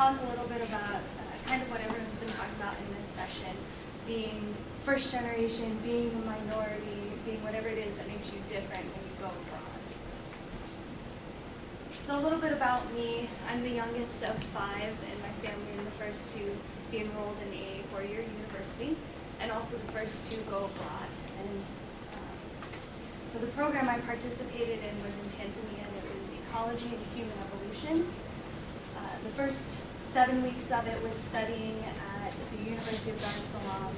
talk a little bit about kind of what everyone's been talking about in this session, being first generation, being a minority, being whatever it is that makes you different when you go abroad. So a little bit about me. I'm the youngest of 5 in my family and the first to be enrolled in a 4-year university, and also the first to go abroad. And so the program I participated in was in Tanzania, and it was Ecology and Human Evolutions. The first 7 weeks of it was studying at the University of Dar es Salaam,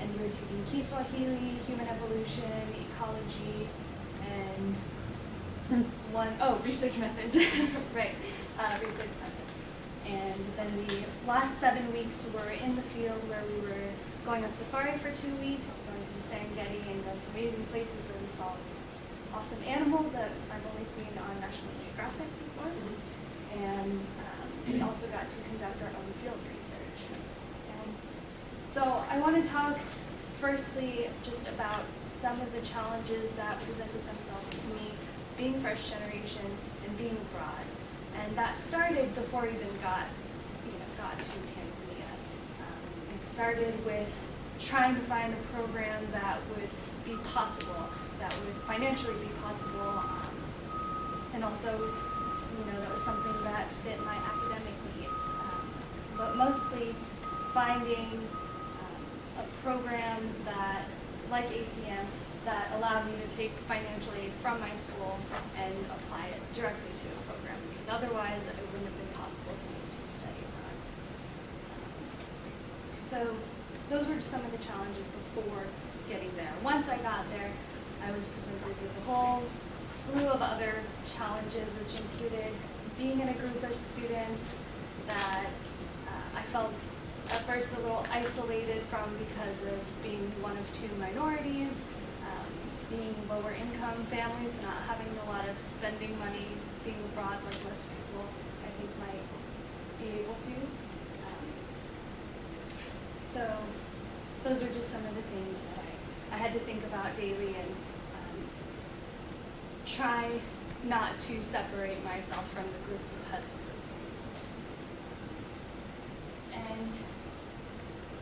and we were taking Kiswahili, Human Evolution, Ecology, and research methods, right, research methods. And then the last 7 weeks were in the field, where we were going on safari for 2 weeks, going to the Serengeti and going to amazing places where we saw these awesome animals that I've only seen on National Geographic before. And we also got to conduct our own field research. And so I want to talk firstly just about some of the challenges that presented themselves to me being first generation and being abroad. And that started before I even got to Tanzania. It started with trying to find a program that would be possible, that would financially be possible, and also, that was something that fit my academic needs. But mostly finding a program that, like ACM, that allowed me to take financial aid from my school and apply it directly to a program, because otherwise it wouldn't have been possible for me to study abroad. So those were just some of the challenges before getting there. Once I got there, I was presented with a whole slew of other challenges, which included being in a group of students that I felt at first a little isolated from because of being one of 2 minorities, being lower income families, not having a lot of spending money, being abroad like most people I think might be able to. So those are just some of the things that I had to think about daily and try not to separate myself from the group because of those things. And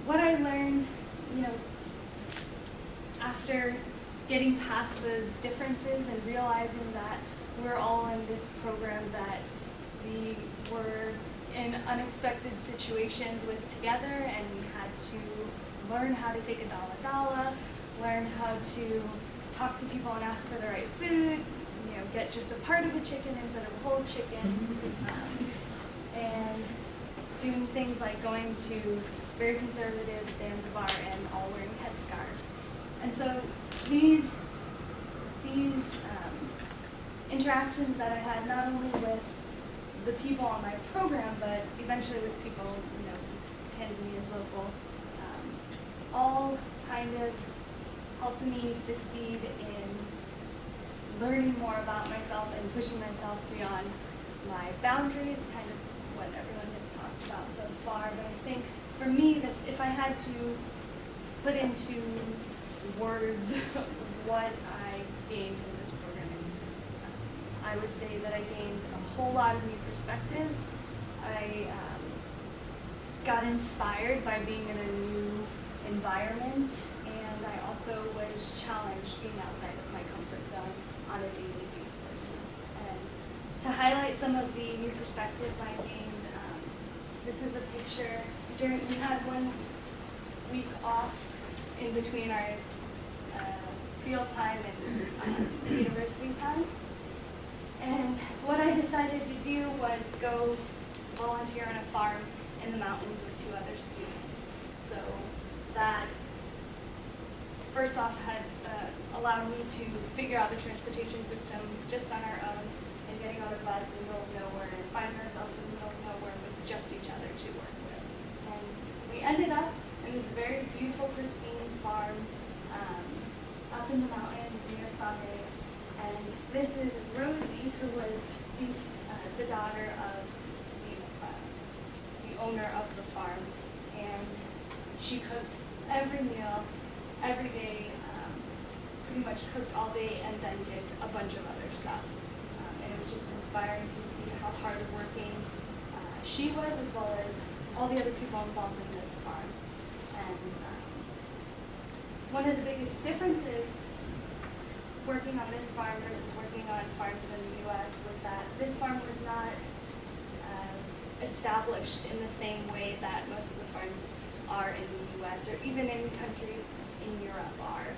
what I learned, after getting past those differences and realizing that we're all in this program that we were in unexpected situations with together, and we had to learn how to take a dala, learn how to talk to people and ask for the right food, get just a part of a chicken instead of a whole chicken, and doing things like going to very conservative Zanzibar and all wearing headscarves. And so these interactions that I had not only with the people on my program, but eventually with people, Tanzania's local, all kind of helped me succeed in learning more about myself and pushing myself beyond my boundaries, kind of what everyone has talked about so far. But I think for me, that if I had to put into words what I gained from this programming, I would say that I gained a whole lot of new perspectives. I got inspired by being in a new environment, and I also was challenged being outside of my comfort zone on a daily basis. And to highlight some of the new perspectives I gained, this is a picture. We had 1 week off in between our field time and university time. And what I decided to do was go volunteer on a farm in the mountains with 2 other students. So that, first off, had allowed me to figure out the transportation system just on our own, and getting on a bus in the middle of nowhere and finding ourselves in the middle of nowhere with just each other to work with. And we ended up in this very beautiful, pristine farm up in the mountains near Same. And this is Rosie, who was the daughter of the owner of the farm. And she cooked every meal, every day, pretty much cooked all day, and then did a bunch of other stuff. And it was just inspiring to see how hardworking she was, as well as all the other people involved in this farm. And one of the biggest differences working on this farm versus working on farms in the U.S. was that this farm was not established in the same way that most of the farms are in the U.S. or even in countries in Europe are.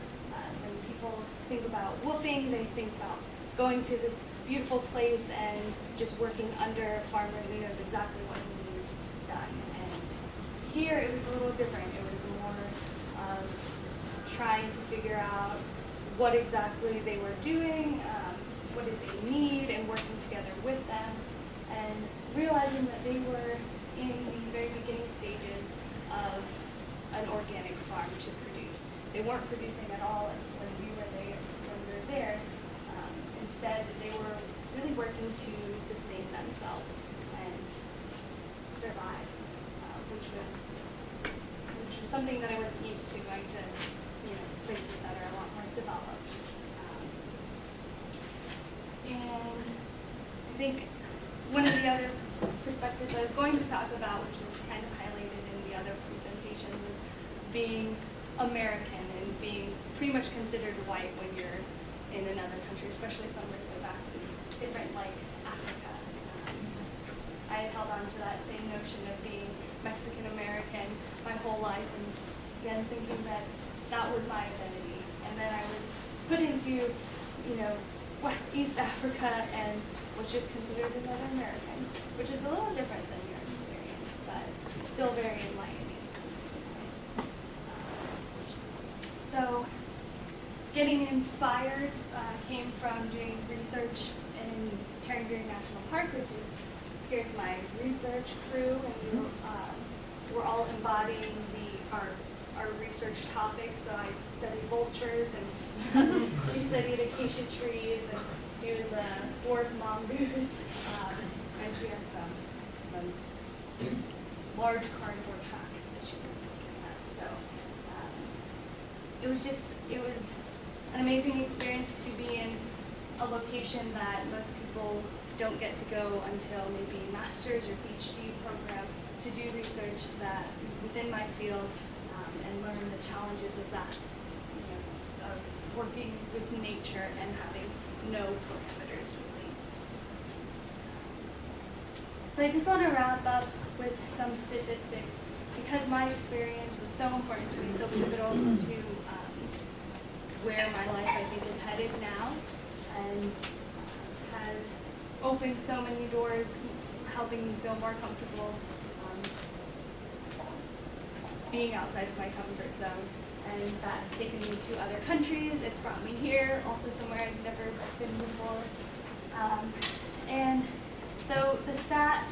When people think about woofing, they think about going to this beautiful place and just working under a farmer who knows exactly what he needs done. And here it was a little different. It was more of trying to figure out what exactly they were doing, what did they need, and working together with them, and realizing that they were in the very beginning stages of an organic farm to produce. They weren't producing at all when we were there. Instead, they were really working to sustain themselves and survive, which was something that I wasn't used to, going to places that are a lot more developed. And I think one of the other perspectives I was going to talk about, which was kind of highlighted in the other presentation, was being American and being pretty much considered white when you're in another country, especially somewhere so vastly different like Africa. I had held on to that same notion of being Mexican-American my whole life, and again thinking that that was my identity. And then I was put into, East Africa and was just considered another American, which is a little different than your experience, but still very enlightening. So getting inspired came from doing research in Tarrant National Park, which is, here's my research crew, and we're all embodying our research topics. So I studied vultures, and she studied acacia trees, and he was a dwarf mongoose, and she had some large carnivore tracks that she was looking at. So it was an amazing experience to be in a location that most people don't get to go until maybe master's or PhD program to do research that within my field, and learn the challenges of that, of working with nature and having no parameters really. So I just want to wrap up with some statistics, because my experience was so important to me, so pivotal to where my life I think is headed now, and has opened so many doors, helping me feel more comfortable being outside of my comfort zone. And that's taken me to other countries. It's brought me here, also somewhere I've never been before. And so the stats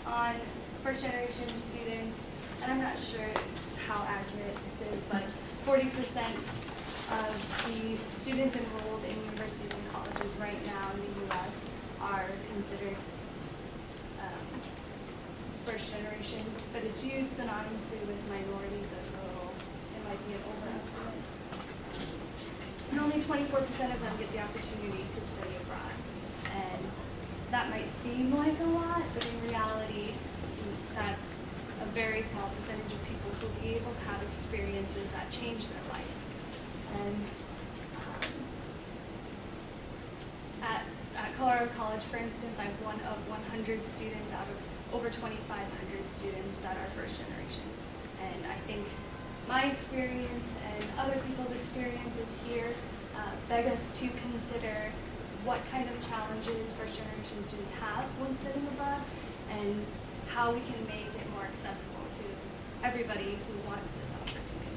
on first generation students, and I'm not sure how accurate this is, but 40% of the students enrolled in universities and colleges right now in the U.S. are considered first generation, but it's used synonymously with minority, so it might be an overestimate. And only 24% of them get the opportunity to study abroad. And that might seem like a lot, but in reality, that's a very small percentage of people who will be able to have experiences that change their life. And at Colorado College, for instance, I'm one of 100 students out of over 2,500 students that are first generation. And I think my experience and other people's experiences here beg us to consider what kind of challenges first generation students have when studying abroad, and how we can make it more accessible to everybody who wants this opportunity.